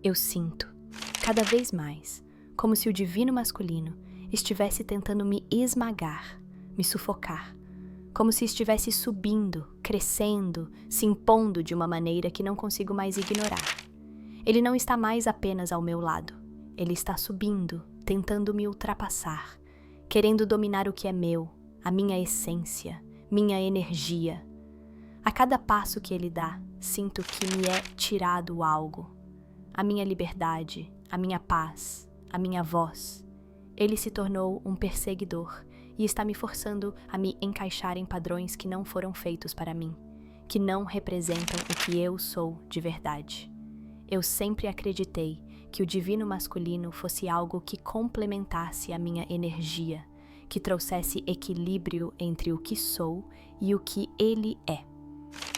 Eu sinto, cada vez mais, como se o divino masculino estivesse tentando me esmagar, me sufocar, como se estivesse subindo, crescendo, se impondo de uma maneira que não consigo mais ignorar. Ele não está mais apenas ao meu lado, ele está subindo, tentando me ultrapassar, querendo dominar o que é meu, a minha essência, minha energia. A cada passo que ele dá, sinto que me é tirado algo. A minha liberdade, a minha paz, a minha voz. Ele se tornou um perseguidor e está me forçando a me encaixar em padrões que não foram feitos para mim, que não representam o que eu sou de verdade. Eu sempre acreditei que o divino masculino fosse algo que complementasse a minha energia, que trouxesse equilíbrio entre o que sou e o que ele é.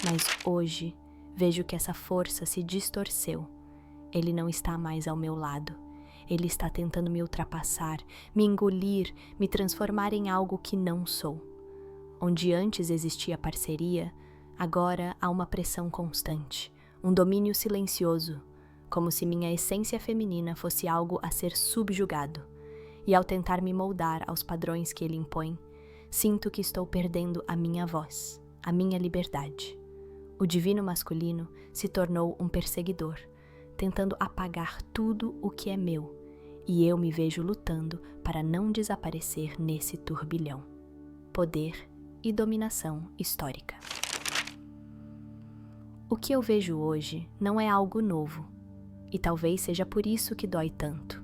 Mas hoje vejo que essa força se distorceu. Ele não está mais ao meu lado. Ele está tentando me ultrapassar, me engolir, me transformar em algo que não sou. Onde antes existia parceria, agora há uma pressão constante, um domínio silencioso, como se minha essência feminina fosse algo a ser subjugado. E ao tentar me moldar aos padrões que ele impõe, sinto que estou perdendo a minha voz, a minha liberdade. O divino masculino se tornou um perseguidor, tentando apagar tudo o que é meu, e eu me vejo lutando para não desaparecer nesse turbilhão. Poder e dominação histórica. O que eu vejo hoje não é algo novo, e talvez seja por isso que dói tanto.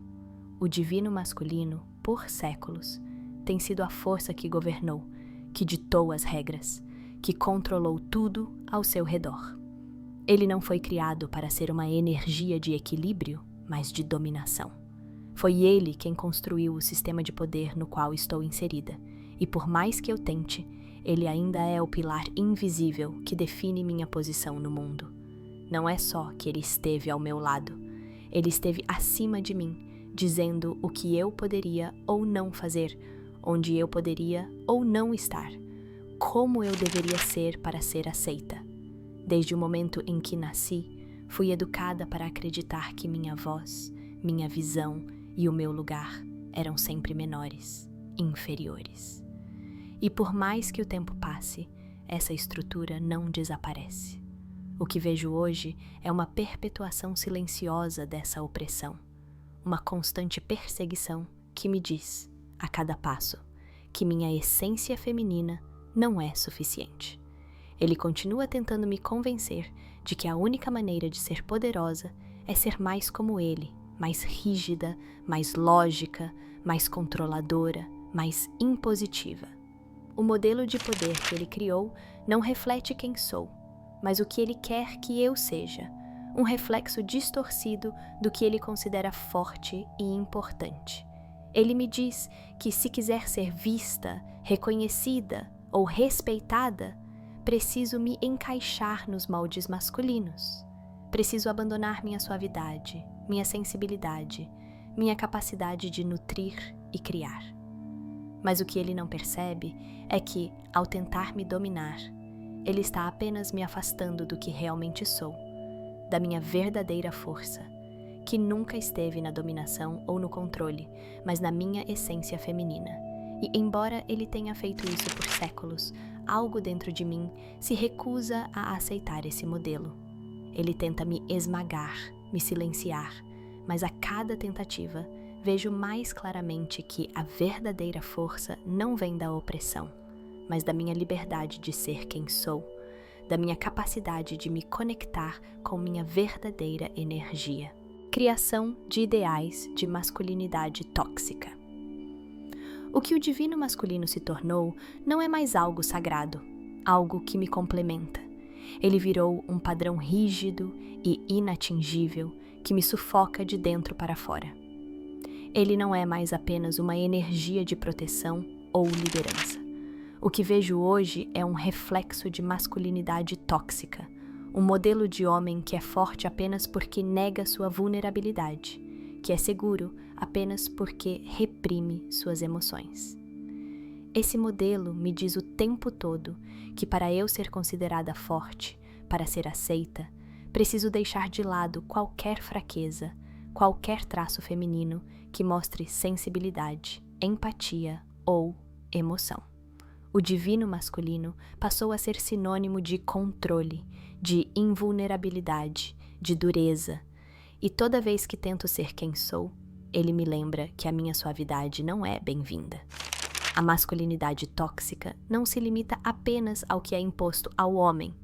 O divino masculino, por séculos, tem sido a força que governou, que ditou as regras, que controlou tudo ao seu redor. Ele não foi criado para ser uma energia de equilíbrio, mas de dominação. Foi ele quem construiu o sistema de poder no qual estou inserida, e por mais que eu tente, ele ainda é o pilar invisível que define minha posição no mundo. Não é só que ele esteve ao meu lado, ele esteve acima de mim, dizendo o que eu poderia ou não fazer, onde eu poderia ou não estar, como eu deveria ser para ser aceita. Desde o momento em que nasci, fui educada para acreditar que minha voz, minha visão e o meu lugar eram sempre menores, inferiores. E por mais que o tempo passe, essa estrutura não desaparece. O que vejo hoje é uma perpetuação silenciosa dessa opressão, uma constante perseguição que me diz, a cada passo, que minha essência feminina não é suficiente. Ele continua tentando me convencer de que a única maneira de ser poderosa é ser mais como ele, mais rígida, mais lógica, mais controladora, mais impositiva. O modelo de poder que ele criou não reflete quem sou, mas o que ele quer que eu seja, um reflexo distorcido do que ele considera forte e importante. Ele me diz que se quiser ser vista, reconhecida ou respeitada, preciso me encaixar nos moldes masculinos. Preciso abandonar minha suavidade, minha sensibilidade, minha capacidade de nutrir e criar. Mas o que ele não percebe é que, ao tentar me dominar, ele está apenas me afastando do que realmente sou, da minha verdadeira força, que nunca esteve na dominação ou no controle, mas na minha essência feminina. E embora ele tenha feito isso por séculos, algo dentro de mim se recusa a aceitar esse modelo. Ele tenta me esmagar, me silenciar, mas a cada tentativa vejo mais claramente que a verdadeira força não vem da opressão, mas da minha liberdade de ser quem sou, da minha capacidade de me conectar com minha verdadeira energia. Criação de ideais de masculinidade tóxica. O que o divino masculino se tornou não é mais algo sagrado, algo que me complementa. Ele virou um padrão rígido e inatingível que me sufoca de dentro para fora. Ele não é mais apenas uma energia de proteção ou liderança. O que vejo hoje é um reflexo de masculinidade tóxica, um modelo de homem que é forte apenas porque nega sua vulnerabilidade, que é seguro apenas porque reprime suas emoções. Esse modelo me diz o tempo todo que para eu ser considerada forte, para ser aceita, preciso deixar de lado qualquer fraqueza, qualquer traço feminino que mostre sensibilidade, empatia ou emoção. O divino masculino passou a ser sinônimo de controle, de invulnerabilidade, de dureza, e toda vez que tento ser quem sou, ele me lembra que a minha suavidade não é bem-vinda. A masculinidade tóxica não se limita apenas ao que é imposto ao homem.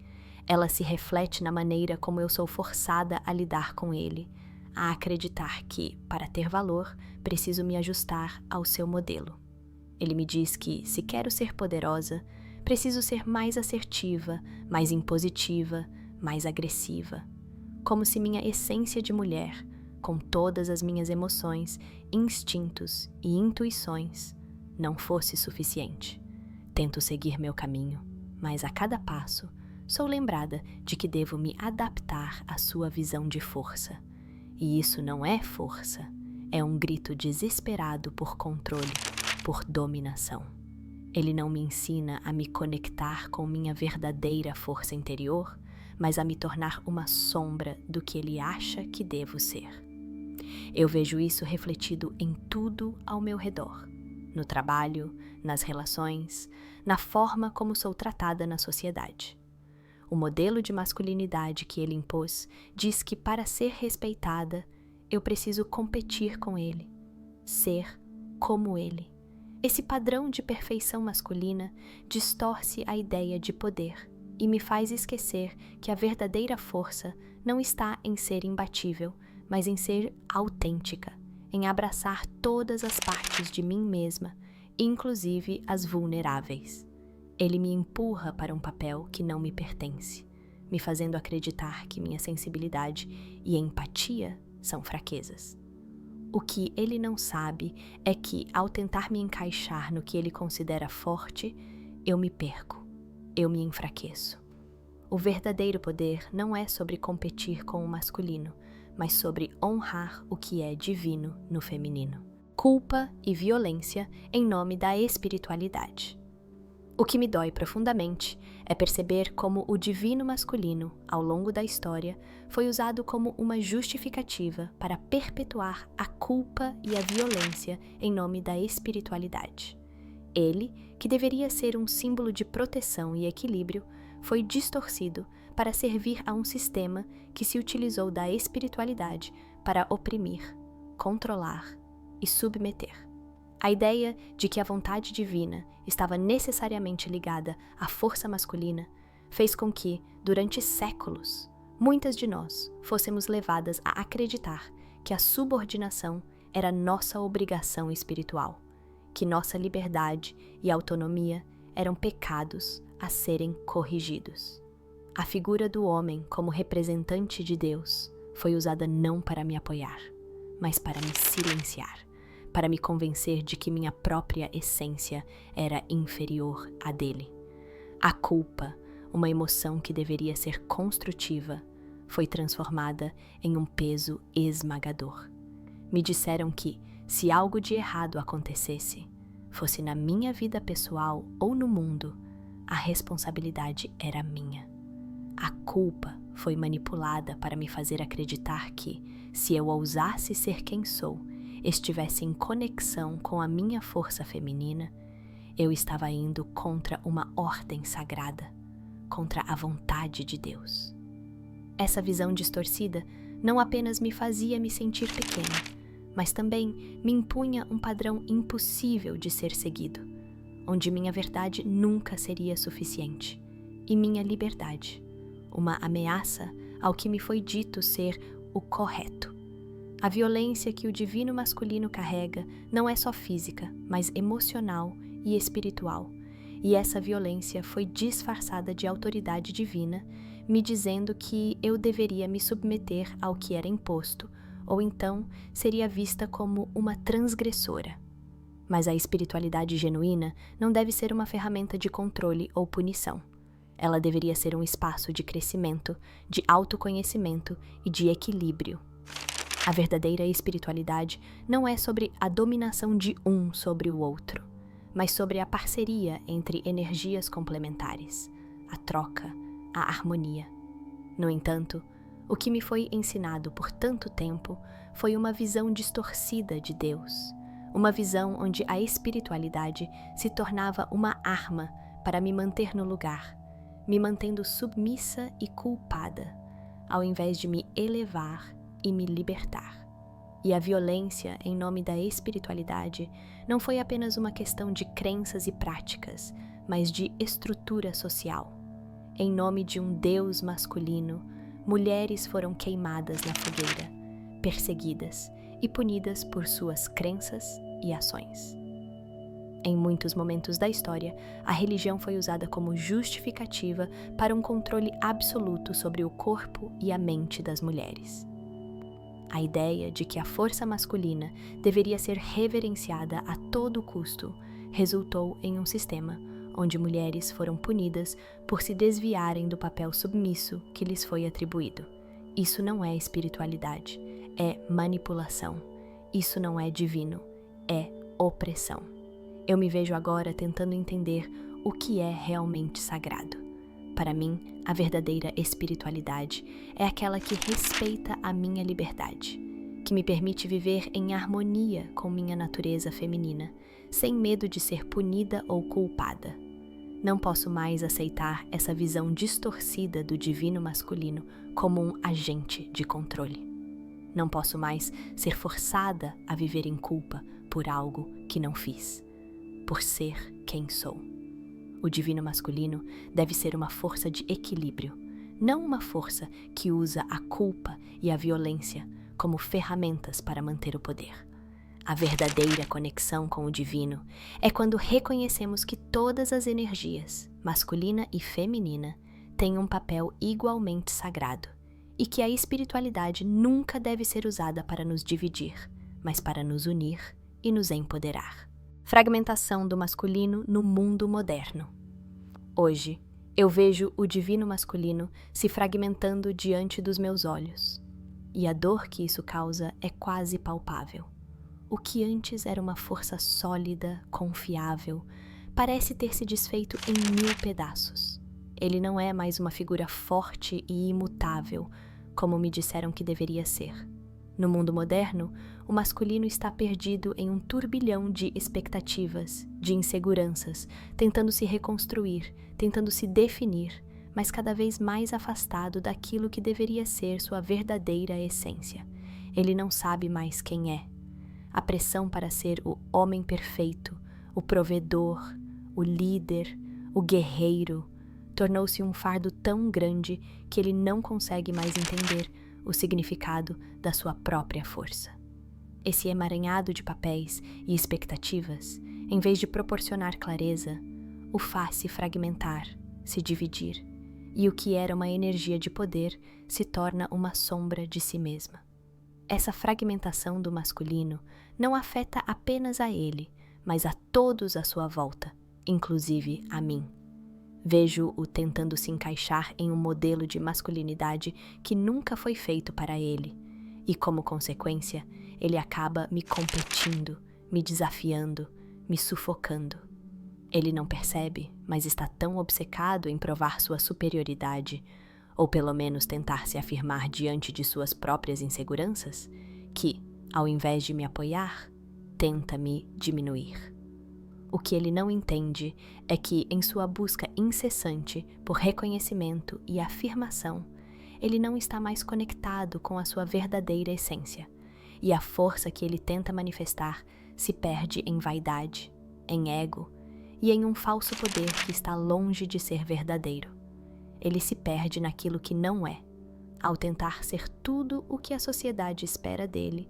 Ela se reflete na maneira como eu sou forçada a lidar com ele, a acreditar que, para ter valor, preciso me ajustar ao seu modelo. Ele me diz que, se quero ser poderosa, preciso ser mais assertiva, mais impositiva, mais agressiva. Como se minha essência de mulher, com todas as minhas emoções, instintos e intuições, não fosse suficiente. Tento seguir meu caminho, mas a cada passo sou lembrada de que devo me adaptar à sua visão de força. E isso não é força, é um grito desesperado por controle, por dominação. Ele não me ensina a me conectar com minha verdadeira força interior, mas a me tornar uma sombra do que ele acha que devo ser. Eu vejo isso refletido em tudo ao meu redor, no trabalho, nas relações, na forma como sou tratada na sociedade. O modelo de masculinidade que ele impôs diz que para ser respeitada, eu preciso competir com ele, ser como ele. Esse padrão de perfeição masculina distorce a ideia de poder e me faz esquecer que a verdadeira força não está em ser imbatível, mas em ser autêntica, em abraçar todas as partes de mim mesma, inclusive as vulneráveis. Ele me empurra para um papel que não me pertence, me fazendo acreditar que minha sensibilidade e empatia são fraquezas. O que ele não sabe é que, ao tentar me encaixar no que ele considera forte, eu me perco, eu me enfraqueço. O verdadeiro poder não é sobre competir com o masculino, mas sobre honrar o que é divino no feminino. Culpa e violência em nome da espiritualidade. O que me dói profundamente é perceber como o divino masculino, ao longo da história, foi usado como uma justificativa para perpetuar a culpa e a violência em nome da espiritualidade. Ele, que deveria ser um símbolo de proteção e equilíbrio, foi distorcido para servir a um sistema que se utilizou da espiritualidade para oprimir, controlar e submeter. A ideia de que a vontade divina estava necessariamente ligada à força masculina fez com que, durante séculos, muitas de nós fôssemos levadas a acreditar que a subordinação era nossa obrigação espiritual, que nossa liberdade e autonomia eram pecados a serem corrigidos. A figura do homem como representante de Deus foi usada não para me apoiar, mas para me silenciar, para me convencer de que minha própria essência era inferior à dele. A culpa, uma emoção que deveria ser construtiva, foi transformada em um peso esmagador. Me disseram que, se algo de errado acontecesse, fosse na minha vida pessoal ou no mundo, a responsabilidade era minha. A culpa foi manipulada para me fazer acreditar que, se eu ousasse ser quem sou, estivesse em conexão com a minha força feminina, eu estava indo contra uma ordem sagrada, contra a vontade de Deus. Essa visão distorcida não apenas me fazia me sentir pequena, mas também me impunha um padrão impossível de ser seguido, onde minha verdade nunca seria suficiente, e minha liberdade, uma ameaça ao que me foi dito ser o correto. A violência que o divino masculino carrega não é só física, mas emocional e espiritual. E essa violência foi disfarçada de autoridade divina, me dizendo que eu deveria me submeter ao que era imposto, ou então seria vista como uma transgressora. Mas a espiritualidade genuína não deve ser uma ferramenta de controle ou punição. Ela deveria ser um espaço de crescimento, de autoconhecimento e de equilíbrio. A verdadeira espiritualidade não é sobre a dominação de um sobre o outro, mas sobre a parceria entre energias complementares, a troca, a harmonia. No entanto, O que me foi ensinado por tanto tempo foi uma visão distorcida de Deus, uma visão onde a espiritualidade se tornava uma arma para me manter no lugar, me mantendo submissa e culpada, ao invés de me elevar e me libertar. E a violência em nome da espiritualidade não foi apenas uma questão de crenças e práticas, mas de estrutura social. Em nome de um Deus masculino, mulheres foram queimadas na fogueira, perseguidas e punidas por suas crenças e ações. Em muitos momentos da história, a religião foi usada como justificativa para um controle absoluto sobre o corpo e a mente das mulheres. A ideia de que a força masculina deveria ser reverenciada a todo custo resultou em um sistema onde mulheres foram punidas por se desviarem do papel submisso que lhes foi atribuído. Isso não é espiritualidade, é manipulação. Isso não é divino, é opressão. Eu me vejo agora tentando entender o que é realmente sagrado. Para mim, a verdadeira espiritualidade é aquela que respeita a minha liberdade, que me permite viver em harmonia com minha natureza feminina, sem medo de ser punida ou culpada. Não posso mais aceitar essa visão distorcida do divino masculino como um agente de controle. Não posso mais ser forçada a viver em culpa por algo que não fiz, por ser quem sou. O divino masculino deve ser uma força de equilíbrio, não uma força que usa a culpa e a violência como ferramentas para manter o poder. A verdadeira conexão com o divino é quando reconhecemos que todas as energias, masculina e feminina, têm um papel igualmente sagrado e que a espiritualidade nunca deve ser usada para nos dividir, mas para nos unir e nos empoderar. Fragmentação do masculino no mundo moderno. Hoje, eu vejo o divino masculino se fragmentando diante dos meus olhos, e a dor que isso causa é quase palpável. O que antes era uma força sólida, confiável, parece ter se desfeito em 1000 pedaços. Ele não é mais uma figura forte e imutável, como me disseram que deveria ser. No mundo moderno, o masculino está perdido em um turbilhão de expectativas, de inseguranças, tentando se reconstruir, tentando se definir, mas cada vez mais afastado daquilo que deveria ser sua verdadeira essência. Ele não sabe mais quem é. A pressão para ser o homem perfeito, o provedor, o líder, o guerreiro, tornou-se um fardo tão grande que ele não consegue mais entender o significado da sua própria força. Esse emaranhado de papéis e expectativas, em vez de proporcionar clareza, o faz se fragmentar, se dividir, e o que era uma energia de poder se torna uma sombra de si mesma. Essa fragmentação do masculino não afeta apenas a ele, mas a todos à sua volta, inclusive a mim. Vejo-o tentando se encaixar em um modelo de masculinidade que nunca foi feito para ele, e como consequência, ele acaba me competindo, me desafiando, me sufocando. Ele não percebe, mas está tão obcecado em provar sua superioridade, ou pelo menos tentar se afirmar diante de suas próprias inseguranças, que, ao invés de me apoiar, tenta me diminuir. O que ele não entende é que, em sua busca incessante por reconhecimento e afirmação, ele não está mais conectado com a sua verdadeira essência, e a força que ele tenta manifestar se perde em vaidade, em ego e em um falso poder que está longe de ser verdadeiro. Ele se perde naquilo que não é, ao tentar ser tudo o que a sociedade espera dele,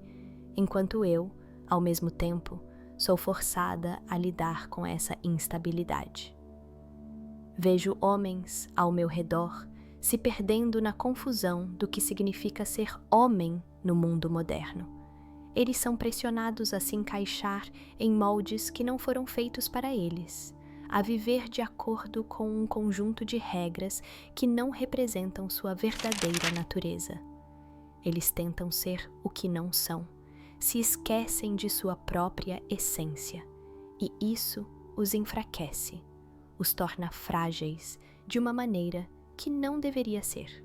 enquanto eu, ao mesmo tempo, sou forçada a lidar com essa instabilidade. Vejo homens ao meu redor se perdendo na confusão do que significa ser homem no mundo moderno. Eles são pressionados a se encaixar em moldes que não foram feitos para eles, a viver de acordo com um conjunto de regras que não representam sua verdadeira natureza. Eles tentam ser o que não são, se esquecem de sua própria essência, e isso os enfraquece, os torna frágeis de uma maneira que não deveria ser.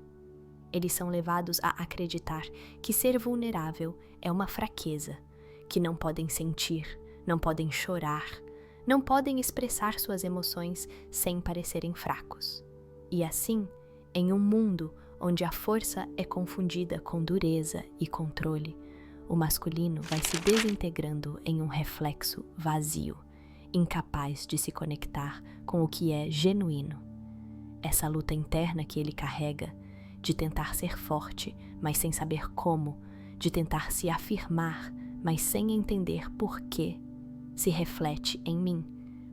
eles são levados a acreditar que ser vulnerável é uma fraqueza, que não podem sentir, não podem chorar, não podem expressar suas emoções sem parecerem fracos. E assim, em um mundo onde a força é confundida com dureza e controle, o masculino vai se desintegrando em um reflexo vazio, incapaz de se conectar com o que é genuíno. Essa luta interna que ele carrega, de tentar ser forte, mas sem saber como, de tentar se afirmar, mas sem entender por quê, se reflete em mim,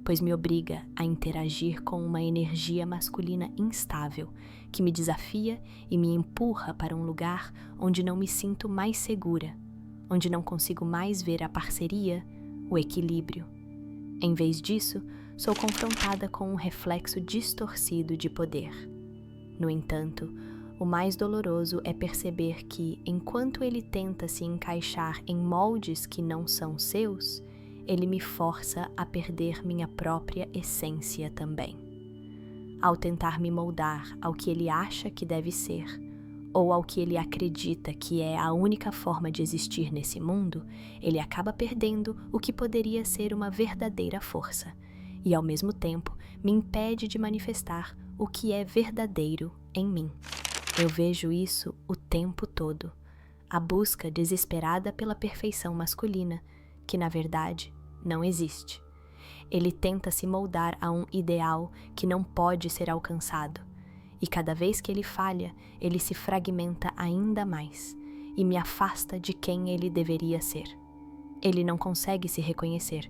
pois me obriga a interagir com uma energia masculina instável, que me desafia e me empurra para um lugar onde não me sinto mais segura, onde não consigo mais ver a parceria, o equilíbrio. Em vez disso, sou confrontada com um reflexo distorcido de poder. No entanto, o mais doloroso é perceber que, enquanto ele tenta se encaixar em moldes que não são seus, ele me força a perder minha própria essência também. Ao tentar me moldar ao que ele acha que deve ser, ou ao que ele acredita que é a única forma de existir nesse mundo, ele acaba perdendo o que poderia ser uma verdadeira força, e ao mesmo tempo me impede de manifestar o que é verdadeiro em mim. Eu vejo isso o tempo todo, a busca desesperada pela perfeição masculina, que na verdade não existe. Ele tenta se moldar a um ideal que não pode ser alcançado, e cada vez que ele falha, ele se fragmenta ainda mais e me afasta de quem ele deveria ser. Ele não consegue se reconhecer,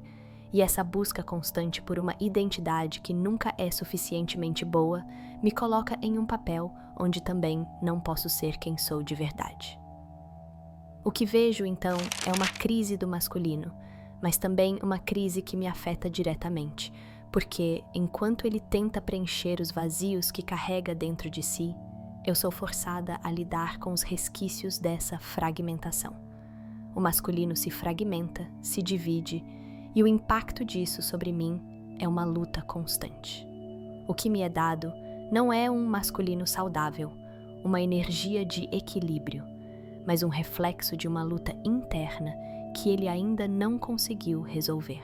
e essa busca constante por uma identidade que nunca é suficientemente boa me coloca em um papel onde também não posso ser quem sou de verdade. O que vejo, então, é uma crise do masculino, mas também uma crise que me afeta diretamente, porque, enquanto ele tenta preencher os vazios que carrega dentro de si, eu sou forçada a lidar com os resquícios dessa fragmentação. O masculino se fragmenta, se divide, e o impacto disso sobre mim é uma luta constante. O que me é dado não é um masculino saudável, uma energia de equilíbrio, mas um reflexo de uma luta interna que ele ainda não conseguiu resolver,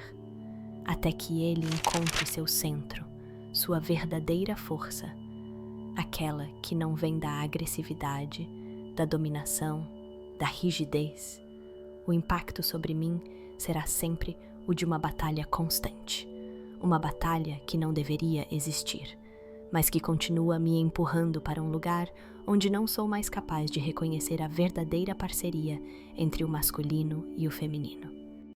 até que ele encontre seu centro, sua verdadeira força, aquela que não vem da agressividade, da dominação, da rigidez. O impacto sobre mim será sempre o de uma batalha constante, uma batalha que não deveria existir, mas que continua me empurrando para um lugar onde não sou mais capaz de reconhecer a verdadeira parceria entre o masculino e o feminino.